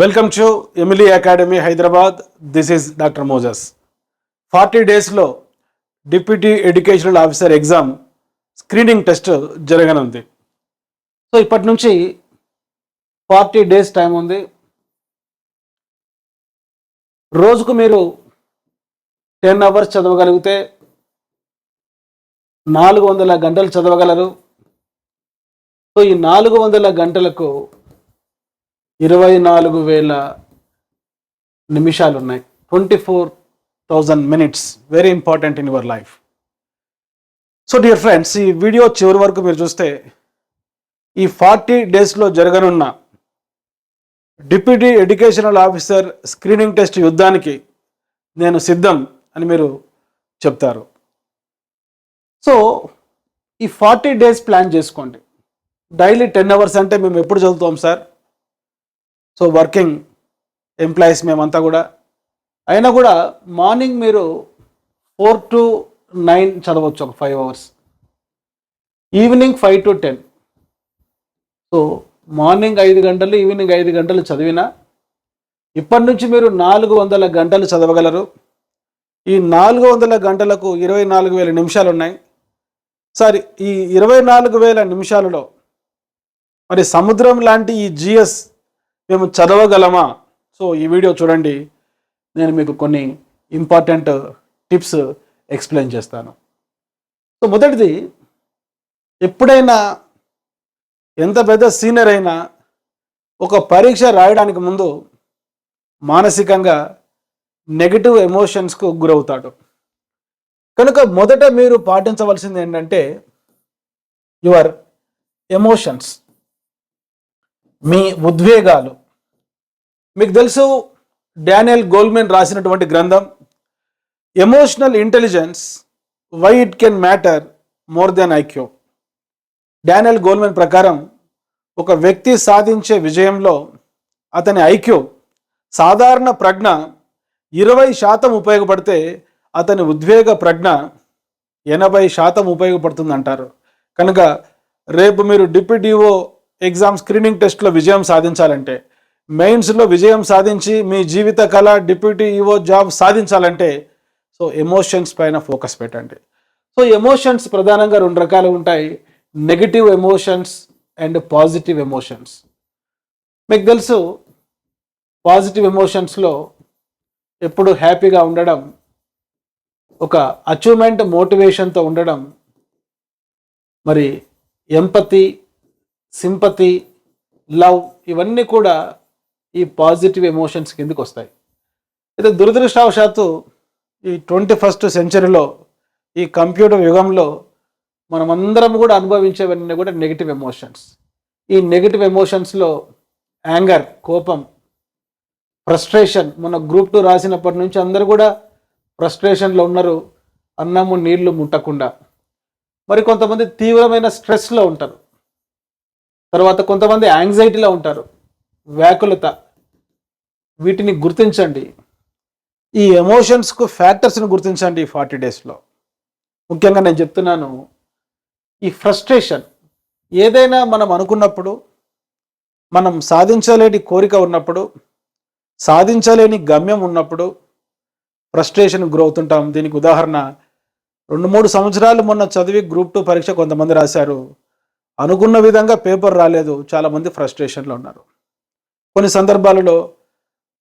Welcome to Emily academy Hyderabad. This is doctor Moses. 40 డేస్లో deputy educational officer exam screening test జరగనుంది. So ఇప్పటి నుంచి 40 days time ఉంది. రోజుకు మీరు 10 అవర్స్ చదవగలిగితే 400 గంటలు చదవగలరు. సో ఈ 400 గంటలకు 24,000 నిమిషాలు ఉన్నాయి. 24,000 minutes. Very important in your life. So dear friends, ఈ వీడియో చివరి వరకు మీరు చూస్తే ఈ 40 డేస్లో జరగనున్న deputy educational officer screening test యుద్ధానికి నేను సిద్ధం అని మీరు చెప్తారు. సో ఈ 40 డేస్ ప్లాన్ చేసుకోండి. డైలీ 10 అవర్స్ అంటే మేము ఎప్పుడు చదువుతాం సార్? సో వర్కింగ్ ఎంప్లాయీస్ మేమంతా కూడా. అయినా కూడా మార్నింగ్ మీరు 4 to 9 చదవచ్చు, ఒక 5 hours. Evening 5 to 10. So morning 5 గంటలు, ఈవినింగ్ 5 గంటలు చదివినా ఇప్పటి నుంచి మీరు 400 గంటలు చదవగలరు. ఈ 400 గంటలకు 24,000 నిమిషాలు ఉన్నాయి. సరే, ఈ 24,000 నిమిషాలలో మరి సముద్రం లాంటి ఈ జిఎస్ మేము చదవగలమా? సో ఈ వీడియో చూడండి. నేను మీకు కొన్ని ఇంపార్టెంట్ టిప్స్ ఎక్స్ప్లెయిన్ చేస్తాను. సో మొదటిది, ఎప్పుడైనా ఎంత పెద్ద సీనియర్ అయినా ఒక పరీక్ష రాయడానికి ముందు మానసికంగా నెగటివ్ ఎమోషన్స్కు గురవుతాడు. కనుక మొదట మీరు పాటించవలసింది ఏంటంటే యువర్ ఎమోషన్స్, మీ ఉద్వేగాలు. మీకు తెలుసు, డానియల్ గోల్మెన్ రాసినటువంటి గ్రంథం emotional intelligence, why it can matter more than IQ. Daniel Goleman ప్రకారం ఒక వ్యక్తి సాధించే విజయంలో అతని ఐక్యూ, సాధారణ ప్రజ్ఞ 20% ఉపయోగపడితే అతని ఉద్వేగ ప్రజ్ఞ 80% ఉపయోగపడుతుందంటారు. కనుక రేపు మీరు డిప్యూటీఓ ఎగ్జామ్ స్క్రీనింగ్ టెస్ట్లో విజయం సాధించాలంటే, మెయిన్స్లో విజయం సాధించి మీ జీవిత కళ డిప్యూటీ ఈఓ జాబ్ సాధించాలంటే సో ఎమోషన్స్ పైన ఫోకస్ పెట్టండి. సో ఎమోషన్స్ ప్రధానంగా 2 రకాలు ఉంటాయి: negative emotions and positive emotions. మీకు తెలుసు, పాజిటివ్ ఎమోషన్స్లో ఎప్పుడు హ్యాపీగా ఉండడం, ఒక అచీవ్మెంట్ మోటివేషన్తో ఉండడం, మరి ఎంపతి, సింపతి, లవ్, ఇవన్నీ కూడా ఈ పాజిటివ్ ఎమోషన్స్ కిందకి వస్తాయి. అయితే దురదృష్టవశాత్తు ఈ 21st సెంచరీలో, ఈ కంప్యూటర్ యుగంలో మనమందరం కూడా అనుభవించేవన్నీ కూడా నెగిటివ్ ఎమోషన్స్. ఈ నెగిటివ్ ఎమోషన్స్లో యాంగర్, కోపం, ఫ్రస్ట్రేషన్. మన గ్రూప్ 2 రాసినప్పటి నుంచి అందరూ కూడా ఫ్రస్ట్రేషన్లో ఉన్నారు, అన్నము నీళ్లు ముట్టకుండా. మరి కొంతమంది తీవ్రమైన స్ట్రెస్లో ఉంటారు. తర్వాత కొంతమంది యాంగ్జైటీలో ఉంటారు, వ్యాకులత. వీటిని గుర్తించండి. ఈ ఎమోషన్స్కు ఫ్యాక్టర్స్ని గుర్తించండి. ఈ 40 డేస్లో ముఖ్యంగా నేను చెప్తున్నాను, ఈ ఫ్రస్ట్రేషన్. ఏదైనా మనం అనుకున్నప్పుడు, మనం సాధించలేని కోరిక ఉన్నప్పుడు, సాధించలేని గమ్యం ఉన్నప్పుడు ఫ్రస్ట్రేషన్ గురవుతుంటాం. దీనికి ఉదాహరణ, 2-3 సంవత్సరాలు మొన్న చదివి గ్రూప్ 2 పరీక్ష కొంతమంది రాశారు. అనుకున్న విధంగా పేపర్ రాలేదు, చాలామంది ఫ్రస్ట్రేషన్లో ఉన్నారు. కొన్ని సందర్భాలలో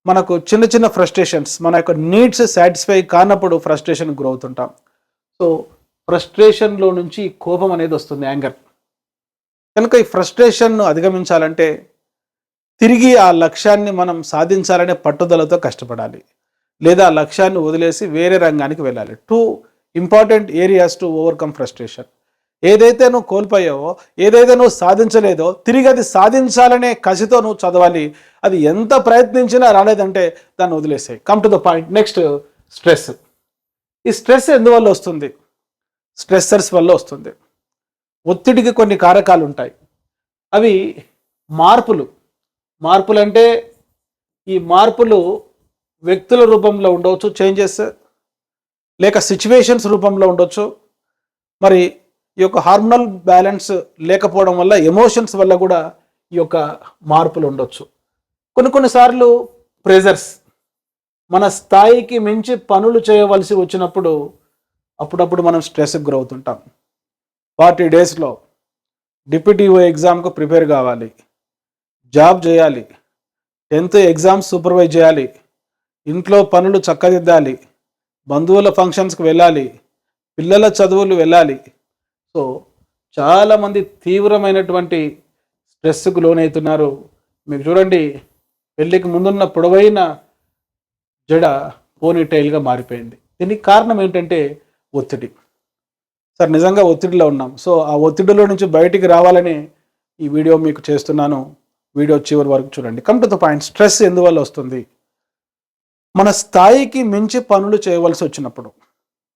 మనకు చిన్న చిన్న ఫ్రస్ట్రేషన్స్, మన యొక్క నీడ్స్ సాటిస్ఫై కానప్పుడు ఫ్రస్ట్రేషన్ గురవుతుంటాం. సో ఫ్రస్ట్రేషన్లో నుంచి కోపం అనేది వస్తుంది, యాంగర్. కనుక ఈ ఫ్రస్ట్రేషన్ను అధిగమించాలంటే తిరిగి ఆ లక్ష్యాన్ని మనం సాధించాలనే పట్టుదలతో కష్టపడాలి, లేదా ఆ లక్ష్యాన్ని వదిలేసి వేరే రంగానికి వెళ్ళాలి. 2 important areas to overcome frustration. ఏదైతే నువ్వు కోల్పోయావో, ఏదైతే నువ్వు సాధించలేదో, తిరిగి అది సాధించాలనే కసితో నువ్వు చదవాలి. అది ఎంత ప్రయత్నించినా రాలేదంటే దాన్ని వదిలేసాయి. Come to the point. Next, stress. ఈ స్ట్రెస్ ఎందువల్ల వస్తుంది? స్ట్రెస్సర్స్ వల్ల వస్తుంది. ఒత్తిడికి కొన్ని కారకాలు ఉంటాయి. అవి మార్పులు. మార్పులు అంటే ఈ మార్పులు వ్యక్తుల రూపంలో ఉండవచ్చు, చేంజెస్, లేక సిచ్యువేషన్స్ రూపంలో ఉండొచ్చు. మరి ఈ యొక్క హార్మోనల్ బ్యాలెన్స్ లేకపోవడం వల్ల, ఎమోషన్స్ వల్ల కూడా ఈ యొక్క మార్పులు ఉండొచ్చు. కొన్నిసార్లు ప్రెజర్స్, మన స్థాయికి మించి పనులు చేయవలసి వచ్చినప్పుడు అప్పుడప్పుడు మనం స్ట్రెస్కి గురవుతుంటాం. 40 డేస్లో డిప్యూటీఓ ఎగ్జామ్కు ప్రిపేర్ కావాలి, జాబ్ చేయాలి, 10th ఎగ్జామ్ సూపర్వైజ్ చేయాలి, ఇంట్లో పనులు చక్కదిద్దాలి, బంధువుల ఫంక్షన్స్కి వెళ్ళాలి, పిల్లల చదువులు వెళ్ళాలి. సో చాలామంది తీవ్రమైనటువంటి స్ట్రెస్కు లోనవుతున్నారు. మీకు చూడండి, పెళ్ళికి ముందున్న పొడవైన జడ పోనీటైల్గా మారిపోయింది. దీనికి కారణం ఏంటంటే ఒత్తిడి. సార్ నిజంగా ఒత్తిడిలో ఉన్నాం. సో ఆ ఒత్తిడిలో నుంచి బయటికి రావాలని ఈ వీడియో మీకు చేస్తున్నాను. వీడియో చివరి వరకు చూడండి. Come to the point. Stress ఎందువల్ల వస్తుంది? మన స్థాయికి మించి పనులు చేయవలసి వచ్చినప్పుడు.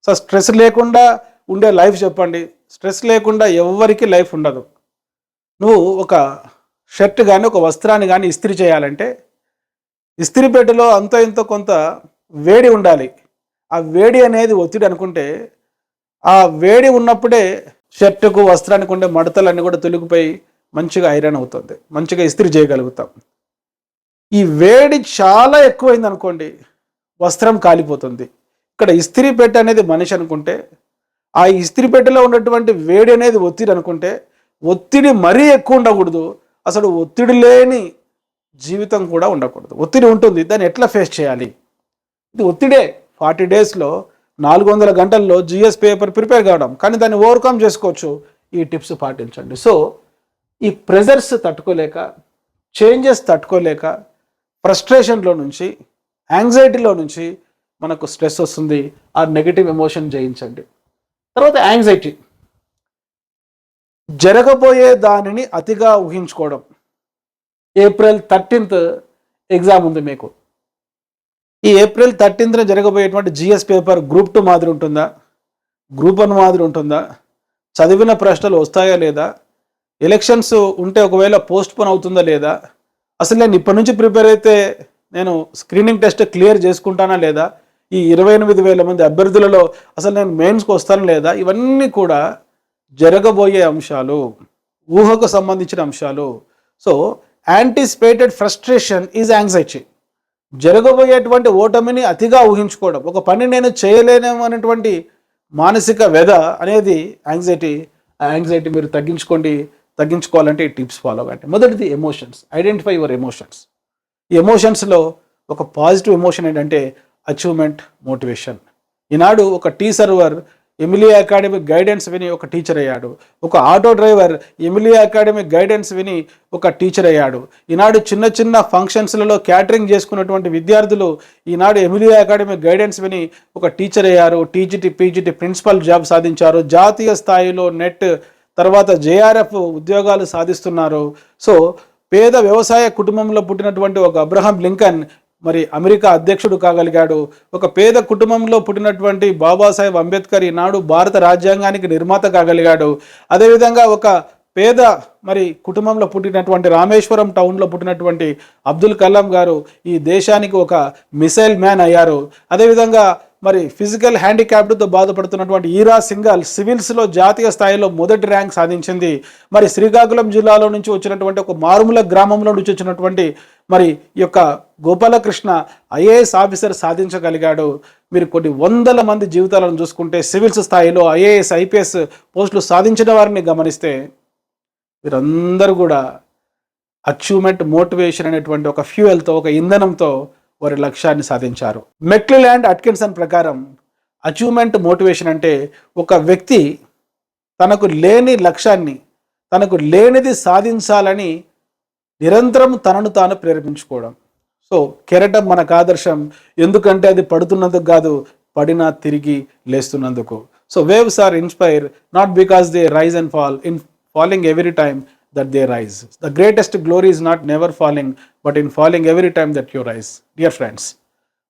సో స్ట్రెస్ లేకుండా ఉండే లైఫ్ చెప్పండి. స్ట్రెస్ లేకుండా ఎవరికి లైఫ్ ఉండదు. నువ్వు ఒక షర్ట్ కానీ ఒక వస్త్రాన్ని కానీ ఇస్త్రీ చేయాలంటే ఇస్త్రీపేటలో అంతో ఇంతో కొంత వేడి ఉండాలి. ఆ వేడి అనేది ఒత్తిడి అనుకుంటే, ఆ వేడి ఉన్నప్పుడే షర్టుకు వస్త్రానికి ఉండే మడతలన్నీ కూడా తొలగిపోయి మంచిగా ఐరన్ అవుతుంది, మంచిగా ఇస్త్రీ చేయగలుగుతాం. ఈ వేడి చాలా ఎక్కువైంది అనుకోండి, వస్త్రం కాలిపోతుంది. ఇక్కడ ఇస్త్రీపేట అనేది మనిషి అనుకుంటే, ఆ ఇస్త్రీపేటలో ఉన్నటువంటి వేడి అనేది ఒత్తిడి అనుకుంటే, ఒత్తిడి మరీ ఎక్కువ ఉండకూడదు. అసలు ఒత్తిడి లేని జీవితం కూడా ఉండకూడదు. ఒత్తిడి ఉంటుంది, దాన్ని ఎట్లా ఫేస్ చేయాలి? ఇది ఒత్తిడే. 40 డేస్లో 400 గంటల్లో జిఎస్ పేపర్ ప్రిపేర్ కావడం, కానీ దాన్ని ఓవర్కమ్ చేసుకోవచ్చు. ఈ టిప్స్ పాటించండి. సో ఈ ప్రెజర్స్ తట్టుకోలేక, చేంజెస్ తట్టుకోలేక, ఫ్రస్ట్రేషన్లో నుంచి, యాంగ్జైటీలో నుంచి మనకు స్ట్రెస్ వస్తుంది. ఆ నెగిటివ్ ఎమోషన్ జయించండి. తర్వాత యాంగ్జైటీ, జరగబోయే దానిని అతిగా ఊహించుకోవడం. ఏప్రిల్ 13th ఎగ్జామ్ ఉంది మీకు. ఈ ఏప్రిల్ 13th జరగబోయేటువంటి జిఎస్ పేపర్ గ్రూప్ 2 మాదిరి ఉంటుందా, గ్రూప్ 1 మాదిరి ఉంటుందా, చదివిన ప్రశ్నలు వస్తాయా లేదా, ఎలక్షన్స్ ఉంటే ఒకవేళ పోస్ట్ పోన్ అవుతుందా లేదా, అసలు నేను ఇప్పటి నుంచి ప్రిపేర్ అయితే నేను స్క్రీనింగ్ టెస్ట్ క్లియర్ చేసుకుంటానా లేదా, ఈ 28,000 మంది అభ్యర్థులలో అసలు నేను మెయిన్స్కి వస్తాను లేదా, ఇవన్నీ కూడా జరగబోయే అంశాలు, ఊహకు సంబంధించిన అంశాలు. So anticipated frustration is anxiety. జరగబోయేటువంటి ఓటమిని అతిగా ఊహించుకోవడం, ఒక పని నేను చేయలేనేమో అనేటువంటి మానసిక వ్యధ అనేది యాంగ్జైటీ. ఆ యాంగ్జైటీ మీరు తగ్గించుకోవాలంటే ఈ టిప్స్ ఫాలో అవ్వండి. మొదటిది ఎమోషన్స్. Identify your emotions. ఈ ఎమోషన్స్లో ఒక పాజిటివ్ ఎమోషన్ ఏంటంటే అచీవ్మెంట్, మోటివేషన్. ఈనాడు ఒక tea server Emilia academic guidance విని ఒక టీచర్ అయ్యాడు. ఒక auto driver Emilia academic guidance విని ఒక టీచర్ అయ్యాడు. ఈనాడు చిన్న చిన్న ఫంక్షన్స్లలో క్యాటరింగ్ చేసుకున్నటువంటి విద్యార్థులు ఈనాడు ఎమిలియా అకాడమిక్ గైడెన్స్ విని ఒక టీచర్ అయ్యారు. టీజీటీ, పీజీటీ ప్రిన్సిపల్ జాబ్ సాధించారు. జాతీయ స్థాయిలో నెట్ తర్వాత జేఆర్ఎఫ్ ఉద్యోగాలు సాధిస్తున్నారు. సో పేద వ్యవసాయ కుటుంబంలో పుట్టినటువంటి ఒక అబ్రహాం లింకన్ మరి అమెరికా అధ్యక్షుడు కాగలిగాడు. ఒక పేద కుటుంబంలో పుట్టినటువంటి బాబాసాహెబ్ అంబేద్కర్ ఈనాడు భారత రాజ్యాంగానికి నిర్మాత కాగలిగాడు. అదేవిధంగా ఒక పేద మరి కుటుంబంలో పుట్టినటువంటి రామేశ్వరం టౌన్లో పుట్టినటువంటి అబ్దుల్ కలాం గారు ఈ దేశానికి ఒక మిసైల్ మ్యాన్ అయ్యారు. అదేవిధంగా మరి ఫిజికల్ హ్యాండిక్యాప్డ్తో బాధపడుతున్నటువంటి ఈరా సింఘాల్ సివిల్స్లో జాతీయ స్థాయిలో మొదటి ర్యాంక్ సాధించింది. మరి శ్రీకాకుళం జిల్లాలో నుంచి వచ్చినటువంటి ఒక మారుమూల గ్రామంలో నుంచి వచ్చినటువంటి మరి ఈ యొక్క గోపాలకృష్ణ ఐఏఎస్ ఆఫీసర్ సాధించగలిగాడు. మీరు కొన్ని వందల మంది జీవితాలను చూసుకుంటే సివిల్స్ స్థాయిలో ఐఏఎస్, ఐపీఎస్ పోస్టులు సాధించిన వారిని గమనిస్తే వీరందరూ కూడా అచీవ్మెంట్, మోటివేషన్ అనేటువంటి ఒక ఫ్యూయల్తో, ఒక ఇంధనంతో వారి లక్ష్యాన్ని సాధించారు. మెక్లిలాండ్ అట్కిన్సన్ ప్రకారం అచీవ్మెంట్, మోటివేషన్ అంటే ఒక వ్యక్తి తనకు లేని లక్ష్యాన్ని, తనకు లేనిది సాధించాలని నిరంతరం తనను తాను ప్రేరేపించుకోవడం. సో కెరటం మనకు ఆదర్శం. ఎందుకంటే అది పడుతున్నందుకు కాదు, పడినా తిరిగి లేస్తున్నందుకు. So waves are inspire not because they rise and fall, in falling every time that they rise. The greatest glory is not never falling, but in falling every time that you rise. Dear friends,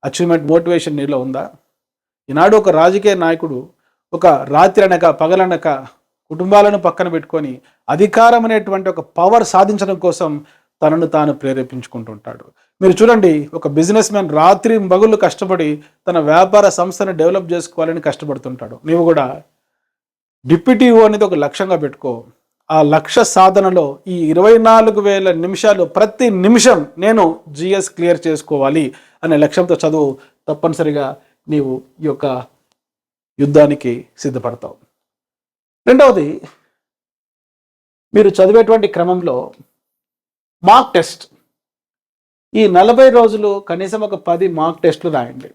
achievement, motivation నీలో ఉందా? ఈనాడు ఒక రాజకీయ నాయకుడు ఒక రాత్రి అనక పగలనక కుటుంబాలను పక్కన పెట్టుకొని అధికారం అనేటువంటి ఒక పవర్ సాధించడం కోసం తనను తాను ప్రేరేపించుకుంటుంటాడు. మీరు చూడండి, ఒక బిజినెస్ మ్యాన్ రాత్రి పగలు కష్టపడి తన వ్యాపార సంస్థను డెవలప్ చేసుకోవాలని కష్టపడుతుంటాడు. నీవు కూడా డిప్యూటీఓ అనేది ఒక లక్ష్యంగా పెట్టుకో. ఆ లక్ష్య సాధనలో ఈ 24,000 నిమిషాలు ప్రతి నిమిషం నేను జిఎస్ క్లియర్ చేసుకోవాలి అనే లక్ష్యంతో చదువు. తప్పనిసరిగా నీవు ఈ యొక్క యుద్ధానికి సిద్ధపడతావు. రెండవది, మీరు చదివేటువంటి క్రమంలో మాక్ టెస్ట్. ఈ 40 రోజులు కనీసం ఒక 10 మాక్ టెస్టులు రాయండి.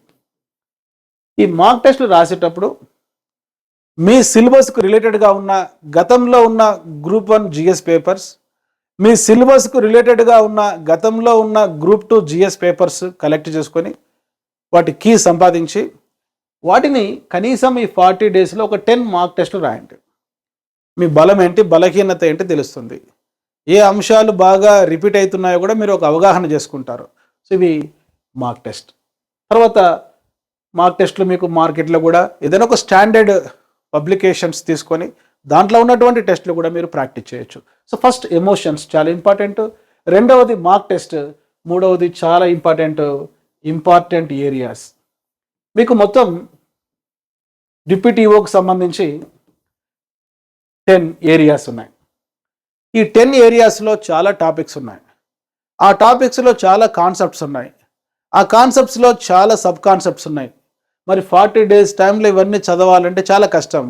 ఈ మాక్ టెస్టులు రాసేటప్పుడు మీ సిలబస్కు రిలేటెడ్గా ఉన్న గతంలో ఉన్న గ్రూప్ 1 జిఎస్ పేపర్స్, మీ సిలబస్కు రిలేటెడ్గా ఉన్న గతంలో ఉన్న గ్రూప్ 2 జిఎస్ పేపర్స్ కలెక్ట్ చేసుకొని వాటి కీ సంపాదించి వాటిని కనీసం ఈ 40 డేస్లో ఒక 10 మాక్ టెస్టులు రాయండి. మీ బలం ఏంటి, బలహీనత ఏంటి తెలుస్తుంది. ఏ అంశాలు బాగా రిపీట్ అవుతున్నాయో కూడా మీరు ఒక అవగాహన చేసుకుంటారు. సో ఇవి మాక్ టెస్ట్. తర్వాత మాక్ టెస్ట్లు మీకు మార్కెట్లో కూడా ఏదైనా ఒక స్టాండర్డ్ పబ్లికేషన్స్ తీసుకొని దాంట్లో ఉన్నటువంటి టెస్ట్లు కూడా మీరు ప్రాక్టీస్ చేయొచ్చు. సో ఫస్ట్ ఎమోషన్స్ చాలా ఇంపార్టెంట్. రెండవది మాక్ టెస్ట్. మూడవది చాలా ఇంపార్టెంట్ ఏరియాస్. మీకు మొత్తం డిప్యూటీఓకి సంబంధించి 10 ఏరియాస్ ఉన్నాయి. ఈ 10 ఏరియాస్లో చాలా టాపిక్స్ ఉన్నాయి. ఆ టాపిక్స్లో చాలా కాన్సెప్ట్స్ ఉన్నాయి. ఆ కాన్సెప్ట్స్లో చాలా సబ్ కాన్సెప్ట్స్ ఉన్నాయి. మరి 40 డేస్ టైంలో ఇవన్నీ చదవాలంటే చాలా కష్టం.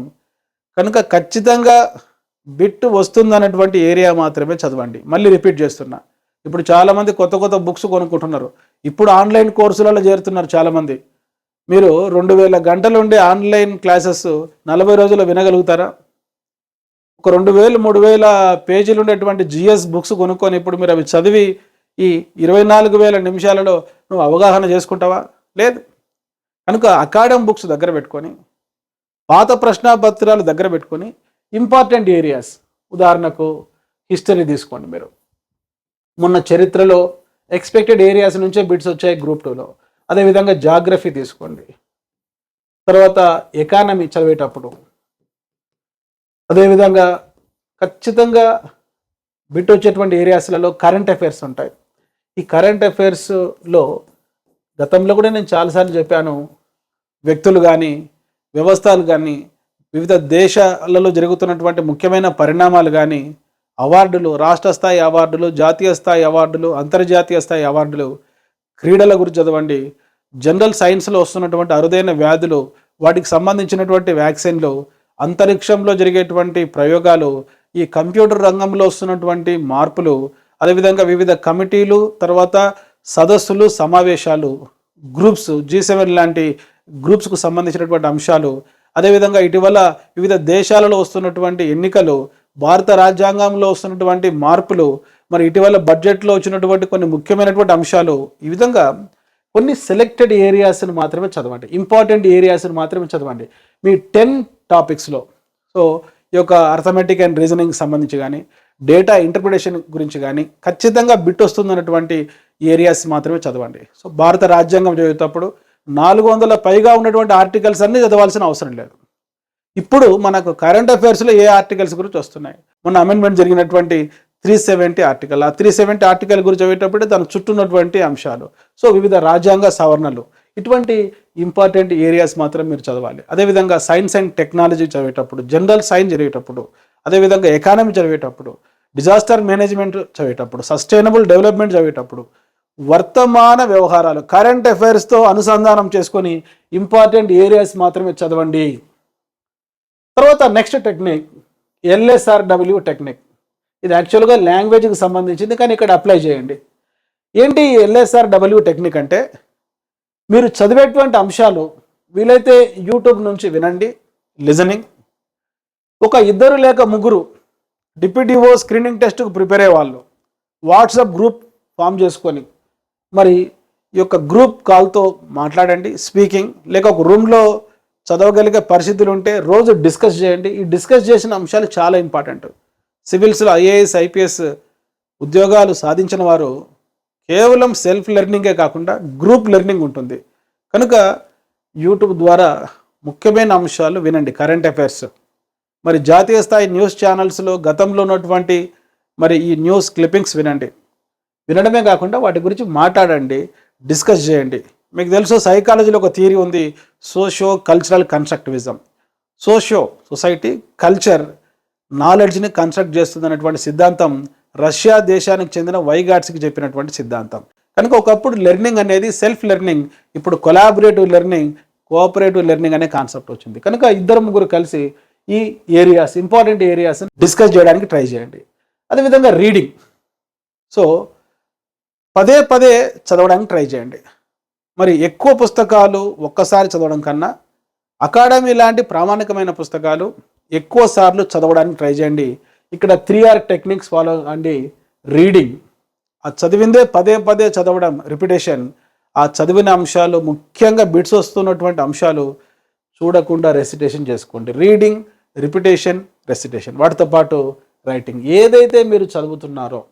కనుక ఖచ్చితంగా బిట్ వస్తుందన్నటువంటి ఏరియా మాత్రమే చదవండి. మళ్ళీ రిపీట్ చేస్తున్నా, ఇప్పుడు చాలామంది కొత్త బుక్స్ కొనుక్కుంటున్నారు. ఇప్పుడు ఆన్లైన్ కోర్సులలో చేరుతున్నారు చాలామంది. మీరు 2000 గంటలు ఉండే ఆన్లైన్ క్లాసెస్ 40 రోజుల్లో వినగలుగుతారా? ఒక 2000-3000 పేజీలు ఉండేటువంటి జిఎస్ బుక్స్ కొనుక్కొని ఇప్పుడు మీరు అవి చదివి ఈ 24,000 నిమిషాలలో నువ్వు అవగాహన చేసుకుంటావా? లేదు. కనుక అకాడమిక్ బుక్స్ దగ్గర పెట్టుకొని, పాత ప్రశ్నాపత్రాలు దగ్గర పెట్టుకొని, ఇంపార్టెంట్ ఏరియాస్, ఉదాహరణకు హిస్టరీ తీసుకోండి. మీరు మొన్న చరిత్రలో ఎక్స్పెక్టెడ్ ఏరియాస్ నుంచే బిట్స్ వచ్చాయి గ్రూప్ 2లో. అదేవిధంగా జాగ్రఫీ తీసుకోండి. తర్వాత ఎకానమీ చదివేటప్పుడు, అదేవిధంగా ఖచ్చితంగా బిట్ వచ్చేటువంటి ఏరియాస్లలో కరెంట్ అఫైర్స్ ఉంటాయి. ఈ కరెంట్ అఫైర్స్లో గతంలో కూడా నేను చాలాసార్లు చెప్పాను, వ్యక్తులు కానీ వ్యవస్థలు కానీ వివిధ దేశాలలో జరుగుతున్నటువంటి ముఖ్యమైన పరిణామాలు కానీ, అవార్డులు, రాష్ట్ర స్థాయి అవార్డులు, జాతీయ స్థాయి అవార్డులు, అంతర్జాతీయ స్థాయి అవార్డులు, క్రీడల గురించి చదవండి. జనరల్ సైన్స్లో వస్తున్నటువంటి అరుదైన వ్యాధులు, వాటికి సంబంధించినటువంటి వ్యాక్సిన్లు, అంతరిక్షంలో జరిగేటువంటి ప్రయోగాలు, ఈ కంప్యూటర్ రంగంలో వస్తున్నటువంటి మార్పులు, అదేవిధంగా వివిధ కమిటీలు, తర్వాత సదస్సులు, సమావేశాలు, గ్రూప్స్, G7 లాంటి గ్రూప్స్కు సంబంధించినటువంటి అంశాలు, అదేవిధంగా ఇటీవల వివిధ దేశాలలో వస్తున్నటువంటి ఎన్నికలు, భారత రాజ్యాంగంలో వస్తున్నటువంటి మార్పులు, మరి ఇటీవల బడ్జెట్లో వచ్చినటువంటి కొన్ని ముఖ్యమైనటువంటి అంశాలు, ఈ విధంగా కొన్ని సెలెక్టెడ్ ఏరియాస్ని మాత్రమే చదవండి. ఇంపార్టెంట్ ఏరియాస్ని మాత్రమే చదవండి మీ 10 టాపిక్స్లో. సో ఈ యొక్క అర్థమెటిక్ అండ్ రీజనింగ్ సంబంధించి కానీ, డేటా ఇంటర్ప్రిటేషన్ గురించి కానీ ఖచ్చితంగా బిట్ వస్తుందన్నటువంటి ఏరియాస్ మాత్రమే చదవండి. సో భారత రాజ్యాంగం చదివేటప్పుడు 400 పైగా ఉన్నటువంటి ఆర్టికల్స్ అన్నీ చదవాల్సిన అవసరం లేదు. ఇప్పుడు మనకు కరెంట్ అఫైర్స్లో ఏ ఆర్టికల్స్ గురించి వస్తున్నాయి, మొన్న అమెండ్మెంట్ జరిగినటువంటి 370 ఆర్టికల్, ఆ 370 ఆర్టికల్ గురించి చదివేటప్పుడు దాని చుట్టూ ఉన్నటువంటి అంశాలు, సో వివిధ రాజ్యాంగ సవరణలు, ఇటువంటి ఇంపార్టెంట్ ఏరియాస్ మాత్రం మీరు చదవాలి. అదేవిధంగా సైన్స్ అండ్ టెక్నాలజీ చదివేటప్పుడు, జనరల్ సైన్స్ చదివేటప్పుడు, అదేవిధంగా ఎకానమీ చదివేటప్పుడు, డిజాస్టర్ మేనేజ్మెంట్ చదివేటప్పుడు, సస్టైనబుల్ డెవలప్మెంట్ చదివేటప్పుడు, వర్తమాన వ్యవహారాలు, కరెంట్ అఫైర్స్తో అనుసంధానం చేసుకొని ఇంపార్టెంట్ ఏరియాస్ మాత్రమే చదవండి. తర్వాత నెక్స్ట్ టెక్నిక్ LSRW టెక్నిక్. ఇది యాక్చువల్గా లాంగ్వేజ్కి సంబంధించింది, కానీ ఇక్కడ అప్లై చేయండి. ఏంటి LSRW టెక్నిక్ అంటే, మీరు చదివేటువంటి అంశాలు వీలైతే యూట్యూబ్ నుంచి వినండి, లిజనింగ్. ఒక 2 లేక 3 డిప్యూటీఓ స్క్రీనింగ్ టెస్ట్కు ప్రిపేర్ అయ్యే వాళ్ళు వాట్సాప్ గ్రూప్ ఫామ్ చేసుకొని మరి ఈ యొక్క గ్రూప్ కాల్తో మాట్లాడండి. స్పీకింగ్ లేక ఒక రూమ్లో చదవగలిగే పరిస్థితులు ఉంటే రోజు డిస్కస్ చేయండి. ఈ డిస్కస్ చేసిన అంశాలు చాలా ఇంపార్టెంట్. సివిల్స్లో IAS IPS ఉద్యోగాలు సాధించిన వారు కేవలం సెల్ఫ్ లెర్నింగే కాకుండా గ్రూప్ లెర్నింగ్ ఉంటుంది. కనుక యూట్యూబ్ ద్వారా ముఖ్యమైన అంశాలు వినండి. కరెంట్ అఫైర్స్, మరి జాతీయ స్థాయి న్యూస్ ఛానల్స్లో గతంలో ఉన్నటువంటి మరి ఈ న్యూస్ క్లిప్పింగ్స్ వినండి. వినడమే కాకుండా వాటి గురించి మాట్లాడండి, డిస్కస్ చేయండి. మీకు తెలుసు సైకాలజీలో ఒక థియరీ ఉంది, socio cultural constructivism. Socio society, culture నాలెడ్జ్ని కన్స్ట్రక్ట్ చేస్తుంది అనేటువంటి సిద్ధాంతం రష్యా దేశానికి చెందిన వైగాట్స్కి చెప్పినటువంటి సిద్ధాంతం. కనుక ఒకప్పుడు లెర్నింగ్ అనేది సెల్ఫ్ లెర్నింగ్, ఇప్పుడు కొలాబరేటివ్ లెర్నింగ్, కోఆపరేటివ్ లెర్నింగ్ అనే కాన్సెప్ట్ వచ్చింది. కనుక ఇద్దరు ముగ్గురు కలిసి ఈ ఏరియాస్, ఇంపార్టెంట్ ఏరియాస్ డిస్కస్ చేయడానికి ట్రై చేయండి. అదేవిధంగా రీడింగ్, సో పదే పదే చదవడానికి ట్రై చేయండి. మరి ఎక్కువ పుస్తకాలు ఒక్కసారి చదవడం కన్నా అకాడమీ లాంటి ప్రామాణికమైన పుస్తకాలు ఎక్కువ సార్లు చదవడానికి ట్రై చేయండి. ఇక్కడ 3R టెక్నిక్స్ ఫాలో అండి. రీడింగ్, ఆ చదివిందే పదే పదే చదవడం, రిపిటేషన్, ఆ చదివిన అంశాలు ముఖ్యంగా బిట్స్ వస్తున్నటువంటి అంశాలు చూడకుండా రెసిటేషన్ చేసుకోండి. రీడింగ్, రిపిటేషన్, రెసిటేషన్, వాటితో పాటు రైటింగ్. ఏదైతే మీరు చదువుతున్నారో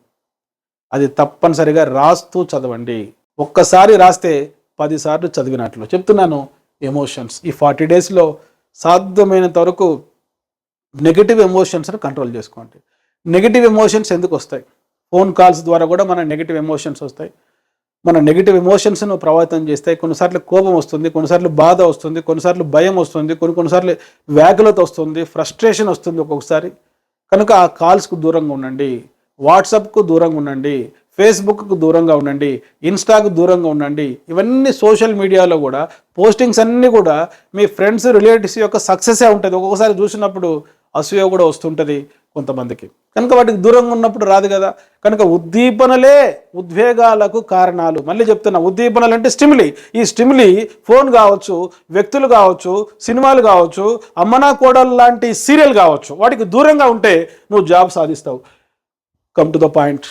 అది తప్పనిసరిగా రాస్తూ చదవండి. ఒక్కసారి రాస్తే 10 సార్లు చదివినట్లు. చెప్తున్నాను, ఎమోషన్స్ ఈ 40 డేస్లో సాధ్యమైనంత వరకు నెగిటివ్ ఎమోషన్స్ని కంట్రోల్ చేసుకోండి. నెగిటివ్ ఎమోషన్స్ ఎందుకు వస్తాయి? ఫోన్ కాల్స్ ద్వారా కూడా మన నెగిటివ్ ఎమోషన్స్ వస్తాయి. మన నెగిటివ్ ఎమోషన్స్ను ప్రభావితం చేస్తాయి. కొన్నిసార్లు కోపం వస్తుంది, కొన్నిసార్లు బాధ వస్తుంది, కొన్నిసార్లు భయం వస్తుంది, కొన్నిసార్లు వ్యాకులత వస్తుంది, ఫ్రస్ట్రేషన్ వస్తుంది ఒక్కొక్కసారి. కనుక ఆ కాల్స్కు దూరంగా ఉండండి, వాట్సాప్కు దూరంగా ఉండండి, ఫేస్బుక్కు దూరంగా ఉండండి, ఇన్స్టాకు దూరంగా ఉండండి. ఇవన్నీ సోషల్ మీడియాలో కూడా పోస్టింగ్స్ అన్నీ కూడా మీ ఫ్రెండ్స్, రిలేటివ్స్ యొక్క సక్సెసే ఉంటుంది. ఒక్కొక్కసారి చూసినప్పుడు అసూయ కూడా వస్తుంటుంది కొంతమందికి. కనుక వాటికి దూరంగా ఉన్నప్పుడు రాదు కదా. కనుక ఉద్దీపనలే ఉద్వేగాలకు కారణాలు. మళ్ళీ చెప్తున్నా, ఉద్దీపనలు అంటే స్టిమ్యులీ. ఈ స్టిమ్యులీ ఫోన్ కావచ్చు, వ్యక్తులు కావచ్చు, సినిమాలు కావచ్చు, అమ్మనా కోడలు లాంటి సీరియల్ కావచ్చు, వాటికి దూరంగా ఉంటే నువ్వు జాబ్ సాధిస్తావు. Come to the point,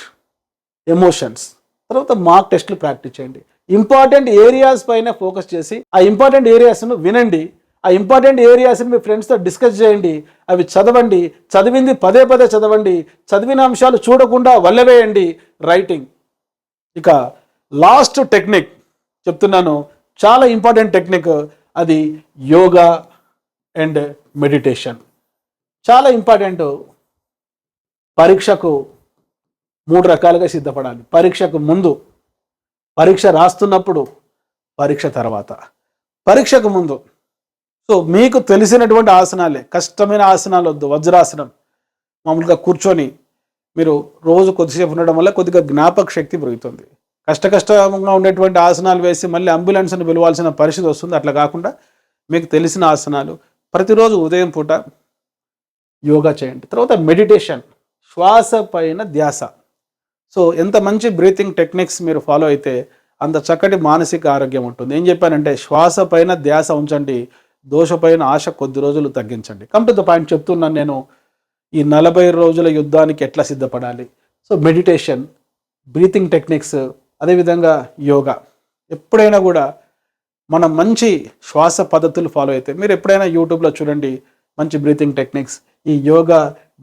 emotions. తర్వాత మాక్ టెస్ట్లు ప్రాక్టీస్ చేయండి. ఇంపార్టెంట్ ఏరియాస్ పైన ఫోకస్ చేసి ఆ ఇంపార్టెంట్ ఏరియాస్ను వినండి. ఆ ఇంపార్టెంట్ ఏరియాస్ని మీ ఫ్రెండ్స్తో డిస్కస్ చేయండి. అవి చదవండి, చదివింది పదే పదే చదవండి, చదివిన అంశాలు చూడకుండా వల్లవేయండి. రైటింగ్. ఇక లాస్ట్ టెక్నిక్ చెప్తున్నాను, చాలా ఇంపార్టెంట్ టెక్నిక్, అది యోగా అండ్ మెడిటేషన్. చాలా ఇంపార్టెంట్. పరీక్షకు 3 రకాలుగా సిద్ధపడాలి. పరీక్షకు ముందు, పరీక్ష రాస్తున్నప్పుడు, పరీక్ష తర్వాత. పరీక్షకు ముందు సో మీకు తెలిసినటువంటి ఆసనాలే, కష్టమైన ఆసనాలు వద్దు. వజ్రాసనం మామూలుగా కూర్చొని మీరు రోజు కొద్దిసేపు ఉండడం వల్ల కొద్దిగా జ్ఞాపక శక్తి పెరుగుతుంది. కష్టంగా ఉండేటువంటి ఆసనాలు వేసి మళ్ళీ అంబులెన్స్ని పిలవాల్సిన పరిస్థితి వస్తుంది. అట్లా కాకుండా మీకు తెలిసిన ఆసనాలు ప్రతిరోజు ఉదయం పూట యోగా చేయండి. తర్వాత మెడిటేషన్, శ్వాస పైన ధ్యాస. సో ఎంత మంచి బ్రీతింగ్ టెక్నిక్స్ మీరు ఫాలో అయితే అంత చక్కటి మానసిక ఆరోగ్యం ఉంటుంది. ఏం చెప్పానంటే శ్వాస పైన ధ్యాస ఉంచండి, దోషపైన ఆశ కొద్ది రోజులు తగ్గించండి. కమ్ టు ద పాయింట్ చెప్తున్నాను నేను, ఈ 40 రోజుల యుద్ధానికి ఎట్లా సిద్ధపడాలి. సో మెడిటేషన్, బ్రీతింగ్ టెక్నిక్స్, అదేవిధంగా యోగా. ఎప్పుడైనా కూడా మనం మంచి శ్వాస పద్ధతులు ఫాలో అయితే, మీరు ఎప్పుడైనా యూట్యూబ్లో చూడండి మంచి బ్రీతింగ్ టెక్నిక్స్. ఈ యోగా,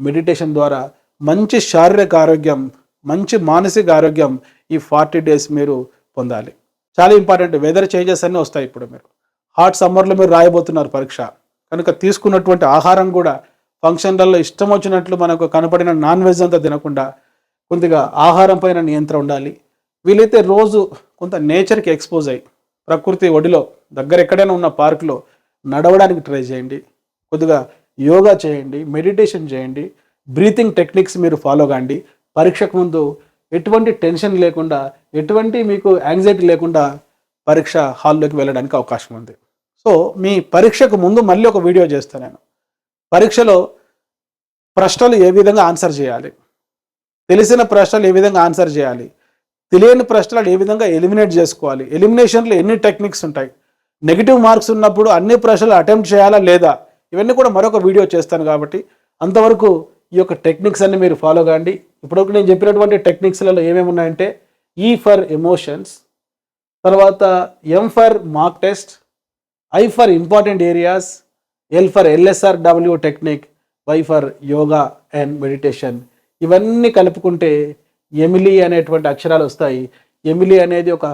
మెడిటేషన్ ద్వారా మంచి శారీరక ఆరోగ్యం, మంచి మానసిక ఆరోగ్యం ఈ 40 డేస్ మీరు పొందాలి. చాలా ఇంపార్టెంట్. వెదర్ చేంజెస్ అన్నీ వస్తాయి. ఇప్పుడు మీరు హాట్ సమ్మర్లో మీరు రాయబోతున్నారు పరీక్ష, కనుక తీసుకున్నటువంటి ఆహారం కూడా ఫంక్షన్లలో ఇష్టం వచ్చినట్లు మనకు కనపడిన నాన్ వెజ్ అంతా తినకుండా కొద్దిగా ఆహారం పైన నియంత్రణ ఉండాలి. వీలైతే రోజు కొంత నేచర్కి ఎక్స్పోజ్ అయ్యి ప్రకృతి ఒడిలో దగ్గర ఎక్కడైనా ఉన్న పార్కులో నడవడానికి ట్రై చేయండి. కొద్దిగా యోగా చేయండి, మెడిటేషన్ చేయండి, బ్రీతింగ్ టెక్నిక్స్ మీరు ఫాలో కాండి. పరీక్షకు ముందు ఎటువంటి టెన్షన్ లేకుండా, ఎటువంటి మీకు యాంగ్జైటీ లేకుండా పరీక్ష హాల్లోకి వెళ్ళడానికి అవకాశం ఉంది. సో మీ పరీక్షకు ముందు మళ్ళీ ఒక వీడియో చేస్తాను నేను. పరీక్షలో ప్రశ్నలు ఏ విధంగా ఆన్సర్ చేయాలి, తెలిసిన ప్రశ్నలు ఏ విధంగా ఆన్సర్ చేయాలి, తెలియని ప్రశ్నలు ఏ విధంగా ఎలిమినేట్ చేసుకోవాలి, ఎలిమినేషన్లో ఎన్ని టెక్నిక్స్ ఉంటాయి, నెగిటివ్ మార్క్స్ ఉన్నప్పుడు అన్ని ప్రశ్నలు అటెంప్ట్ చేయాలా లేదా, ఇవన్నీ కూడా మరొక వీడియో చేస్తాను. కాబట్టి అంతవరకు ఈ యొక్క టెక్నిక్స్ అన్ని మీరు ఫాలో కాండి. ఇప్పటివరకు నేను చెప్పినటువంటి టెక్నిక్స్లలో ఏమేమి ఉన్నాయంటే ఈ ఫర్ ఎమోషన్స్, తర్వాత M for mark test, I for important areas, L for LSRW technique, Y for yoga and meditation. ఇవన్నీ కలుపుకుంటే ఎమిలీ అనేటువంటి అక్షరాలు వస్తాయి. ఎమిలీ అనేది ఒక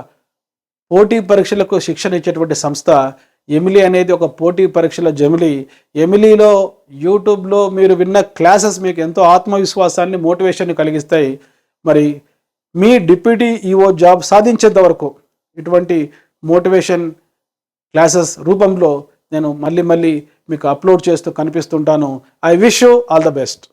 పోటీ పరీక్షలకు శిక్షణ ఇచ్చేటువంటి సంస్థ. ఎమిలీ అనేది ఒక పోటీ పరీక్షల జమిలీ. ఎమిలీలో యూట్యూబ్లో మీరు విన్న క్లాసెస్ మీకు ఎంతో ఆత్మవిశ్వాసాన్ని, మోటివేషన్ని కలిగిస్తాయి. మరి మీ డిప్యూటీ ఈఓ జాబ్ సాధించేంత వరకు ఇటువంటి మోటివేషన్ క్లాసెస్ రూపంలో నేను మళ్ళీ మీకు అప్లోడ్ చేస్తూ కనిపిస్తుంటాను. I wish you all the best.